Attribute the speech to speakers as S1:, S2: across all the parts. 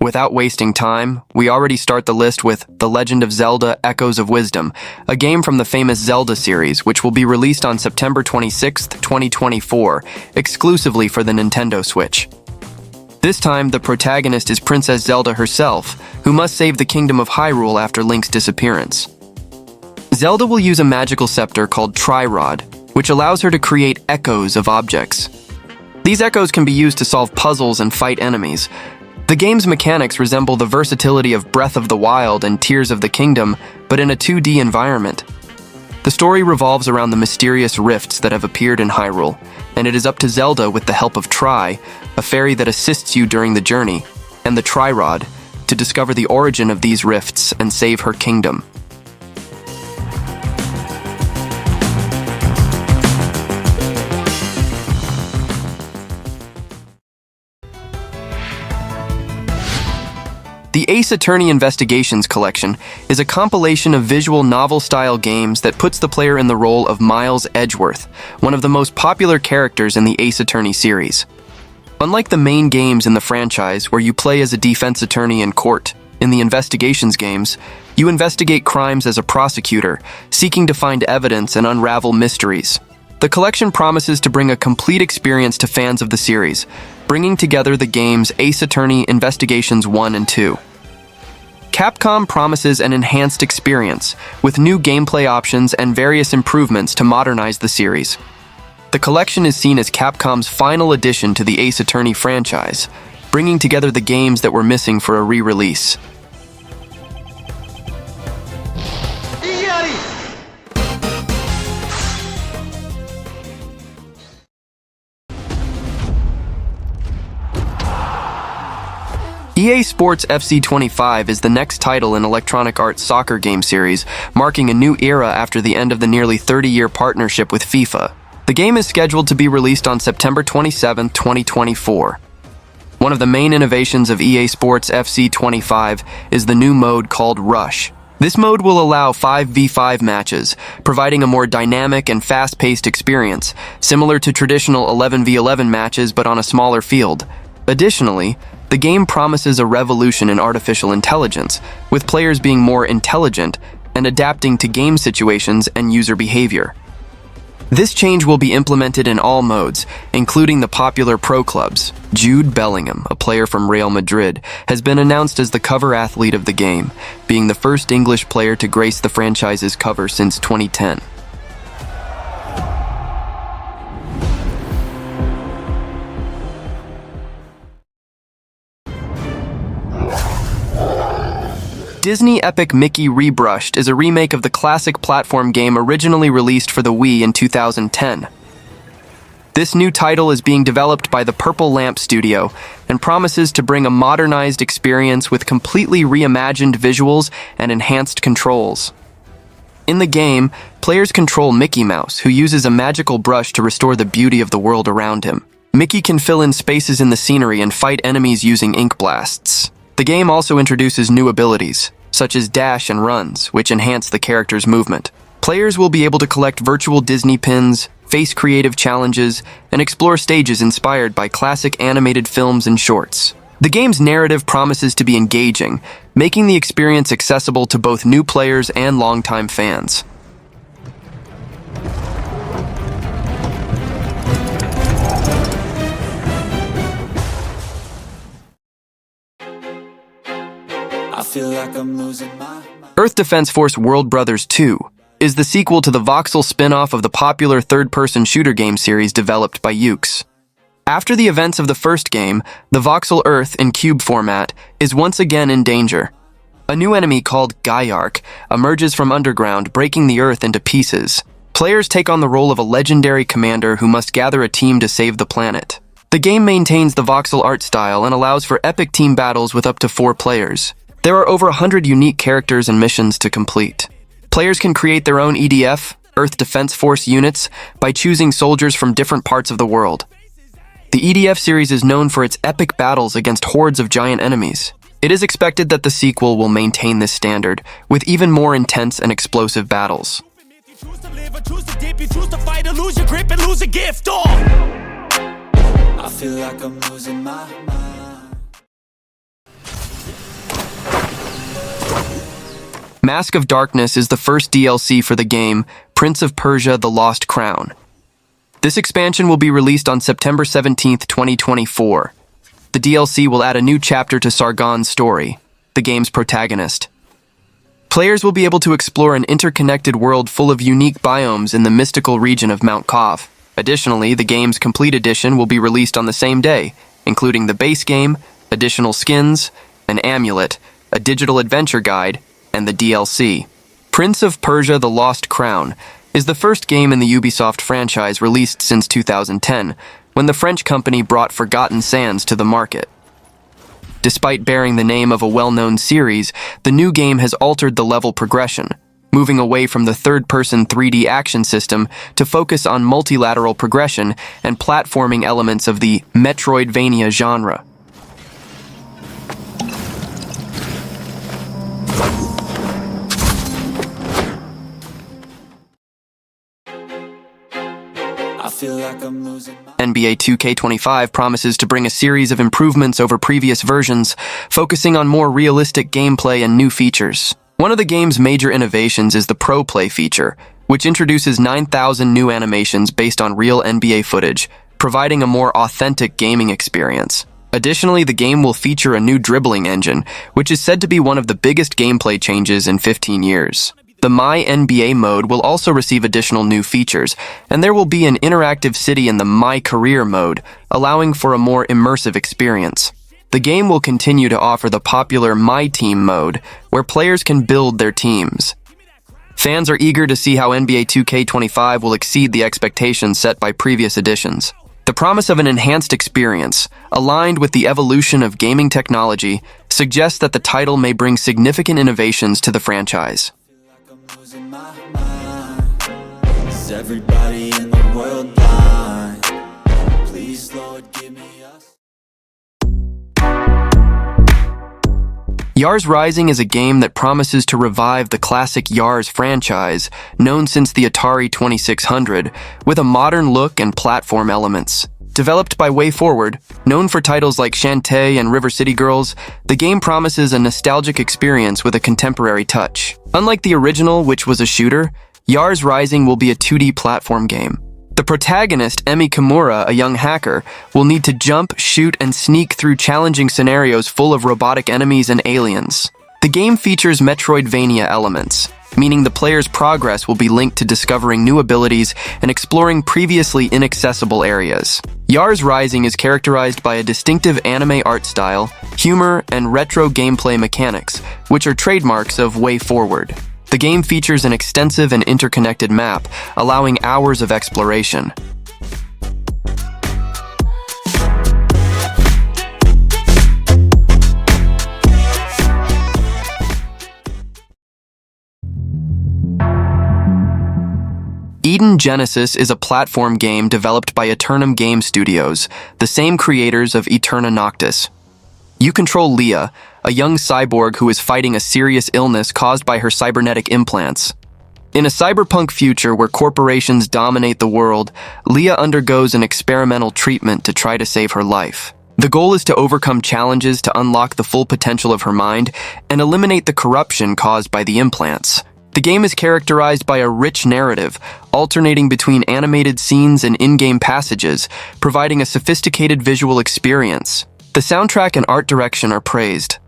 S1: Without wasting time, we already start the list with The Legend of Zelda: Echoes of Wisdom, a game from the famous Zelda series, which will be released on September 26, 2024, exclusively for the Nintendo Switch. This time, the protagonist is Princess Zelda herself, who must save the Kingdom of Hyrule after Link's disappearance. Zelda will use a magical scepter called Tri-Rod, which allows her to create echoes of objects. These echoes can be used to solve puzzles and fight enemies. The game's mechanics resemble the versatility of Breath of the Wild and Tears of the Kingdom, but in a 2D environment. The story revolves around the mysterious rifts that have appeared in Hyrule, and it is up to Zelda with the help of Tri, a fairy that assists you during the journey, and the Tri-Rod, to discover the origin of these rifts and save her kingdom. The Ace Attorney Investigations Collection is a compilation of visual novel-style games that puts the player in the role of Miles Edgeworth, one of the most popular characters in the Ace Attorney series. Unlike the main games in the franchise, where you play as a defense attorney in court, in the Investigations games, you investigate crimes as a prosecutor, seeking to find evidence and unravel mysteries. The collection promises to bring a complete experience to fans of the series, bringing together the games Ace Attorney Investigations 1 and 2. Capcom promises an enhanced experience, with new gameplay options and various improvements to modernize the series. The collection is seen as Capcom's final addition to the Ace Attorney franchise, bringing together the games that were missing for a re-release. EA Sports FC 25 is the next title in Electronic Arts' soccer game series, marking a new era after the end of the nearly 30-year partnership with FIFA. The game is scheduled to be released on September 27, 2024. One of the main innovations of EA Sports FC 25 is the new mode called Rush. This mode will allow 5v5 matches, providing a more dynamic and fast-paced experience, similar to traditional 11v11 matches but on a smaller field. Additionally, the game promises a revolution in artificial intelligence, with players being more intelligent and adapting to game situations and user behavior. This change will be implemented in all modes, including the popular pro clubs. Jude Bellingham, a player from Real Madrid, has been announced as the cover athlete of the game, being the first English player to grace the franchise's cover since 2010. Disney epic Mickey Rebrushed is a remake of the classic platform game originally released for the Wii in 2010. This new title is being developed by the Purple Lamp Studio and promises to bring a modernized experience with completely reimagined visuals and enhanced controls. In the game, players control Mickey Mouse, who uses a magical brush to restore the beauty of the world around him. Mickey can fill in spaces in the scenery and fight enemies using ink blasts. The game also introduces new abilities, such as dash and runs, which enhance the character's movement. Players will be able to collect virtual Disney pins, face creative challenges, and explore stages inspired by classic animated films and shorts. The game's narrative promises to be engaging, making the experience accessible to both new players and longtime fans.
S2: Feel like I'm losing my mind.
S1: Earth Defense Force World Brothers 2 is the sequel to the voxel spin-off of the popular third-person shooter game series developed by Yuke's. After the events of the first game, the voxel Earth in cube format is once again in danger. A new enemy called Gaiark emerges from underground, breaking the Earth into pieces. Players take on the role of a legendary commander who must gather a team to save the planet. The game maintains the voxel art style and allows for epic team battles with up to 4 players. There are over 100 unique characters and missions to complete. Players can create their own EDF, Earth Defense Force units, by choosing soldiers from different parts of the world. The EDF series is known for its epic battles against hordes of giant enemies. It is expected that the sequel will maintain this standard, with even more intense and explosive battles.
S2: I feel like I'm losing my mind.
S1: Mask of Darkness is the first DLC for the game Prince of Persia: The Lost Crown. This expansion will be released on September 17, 2024. The DLC will add a new chapter to Sargon's story, the game's protagonist. Players will be able to explore an interconnected world full of unique biomes in the mystical region of Mount Kov. Additionally, the game's complete edition will be released on the same day, including the base game, additional skins, an amulet, a digital adventure guide, and the DLC. Prince of Persia: The Lost Crown is the first game in the Ubisoft franchise released since 2010, when the French company brought Forgotten Sands to the market. Despite bearing the name of a well-known series, the new game has altered the level progression, moving away from the third-person 3D action system to focus on multilateral progression and platforming elements of the Metroidvania genre.
S2: I feel like I'm losing my
S1: NBA 2K25 promises to bring a series of improvements over previous versions, focusing on more realistic gameplay and new features. One of the game's major innovations is the Pro Play feature, which introduces 9,000 new animations based on real NBA footage, providing a more authentic gaming experience. Additionally, the game will feature a new dribbling engine, which is said to be one of the biggest gameplay changes in 15 years. The My NBA mode will also receive additional new features, and there will be an interactive city in the My Career mode, allowing for a more immersive experience. The game will continue to offer the popular My Team mode, where players can build their teams. Fans are eager to see how NBA 2K25 will exceed the expectations set by previous editions. The promise of an enhanced experience, aligned with the evolution of gaming technology, suggests that the title may bring significant innovations to the franchise.
S2: I'm losing my mind. Is everybody in the world blind? Please, Lord, give me us.
S1: Yars Rising is a game that promises to revive the classic Yars franchise, known since the Atari 2600, with a modern look and platform elements. Developed by WayForward, known for titles like Shantae and River City Girls, the game promises a nostalgic experience with a contemporary touch. Unlike the original, which was a shooter, Yars Rising will be a 2D platform game. The protagonist, Emi Kimura, a young hacker, will need to jump, shoot, and sneak through challenging scenarios full of robotic enemies and aliens. The game features Metroidvania elements, meaning the player's progress will be linked to discovering new abilities and exploring previously inaccessible areas. Yars Rising is characterized by a distinctive anime art style, humor, and retro gameplay mechanics, which are trademarks of WayForward. The game features an extensive and interconnected map, allowing hours of exploration. Eden Genesis is a platform game developed by Eternum Game Studios, the same creators of Eterna Noctis. You control Leah, a young cyborg who is fighting a serious illness caused by her cybernetic implants. In a cyberpunk future where corporations dominate the world, Leah undergoes an experimental treatment to try to save her life. The goal is to overcome challenges to unlock the full potential of her mind and eliminate the corruption caused by the implants. The game is characterized by a rich narrative, alternating between animated scenes and in-game passages, providing a sophisticated visual experience. The soundtrack and art direction are praised.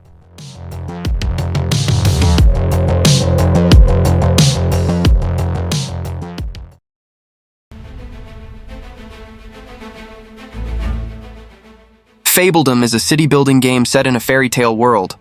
S1: Fabledom is a city-building game set in a fairy tale world.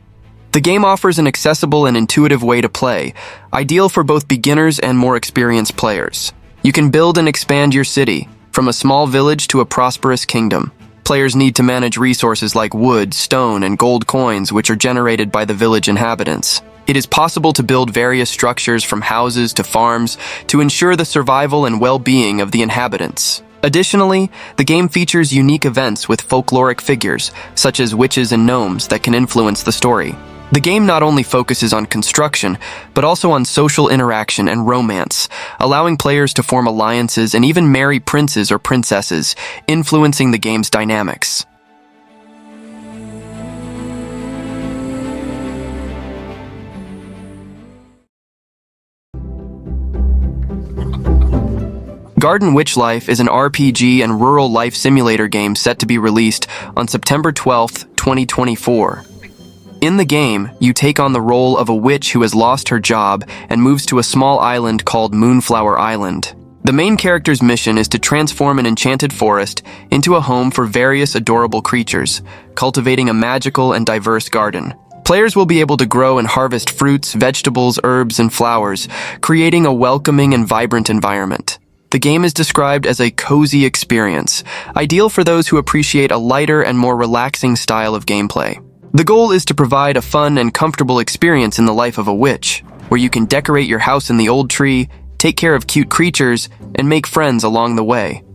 S1: The game offers an accessible and intuitive way to play, ideal for both beginners and more experienced players. You can build and expand your city, from a small village to a prosperous kingdom. Players need to manage resources like wood, stone, and gold coins, which are generated by the village inhabitants. It is possible to build various structures from houses to farms to ensure the survival and well-being of the inhabitants. Additionally, the game features unique events with folkloric figures, such as witches and gnomes, that can influence the story. The game not only focuses on construction, but also on social interaction and romance, allowing players to form alliances and even marry princes or princesses, influencing the game's dynamics. Garden Witch Life is an RPG and rural life simulator game set to be released on September 12th, 2024. In the game, you take on the role of a witch who has lost her job and moves to a small island called Moonflower Island. The main character's mission is to transform an enchanted forest into a home for various adorable creatures, cultivating a magical and diverse garden. Players will be able to grow and harvest fruits, vegetables, herbs, and flowers, creating a welcoming and vibrant environment. The game is described as a cozy experience, ideal for those who appreciate a lighter and more relaxing style of gameplay. The goal is to provide a fun and comfortable experience in the life of a witch, where you can decorate your house in the old tree, take care of cute creatures, and make friends along the way.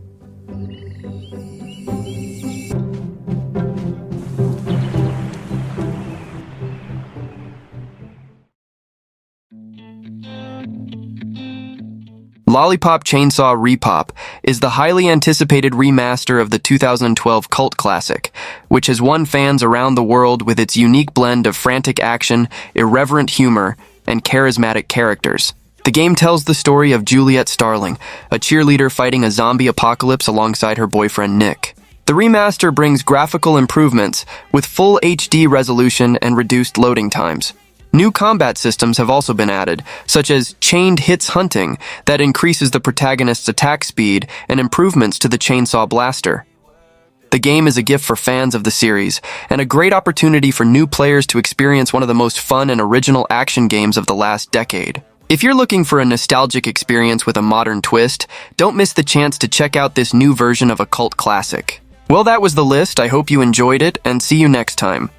S1: Lollipop Chainsaw Repop is the highly anticipated remaster of the 2012 cult classic, which has won fans around the world with its unique blend of frantic action, irreverent humor, and charismatic characters. The game tells the story of Juliet Starling, a cheerleader fighting a zombie apocalypse alongside her boyfriend Nick. The remaster brings graphical improvements with full HD resolution and reduced loading times. New combat systems have also been added, such as chained hits hunting that increases the protagonist's attack speed and improvements to the chainsaw blaster. The game is a gift for fans of the series and a great opportunity for new players to experience one of the most fun and original action games of the last decade. If you're looking for a nostalgic experience with a modern twist, don't miss the chance to check out this new version of a cult classic. Well, that was the list. I hope you enjoyed it, and see you next time.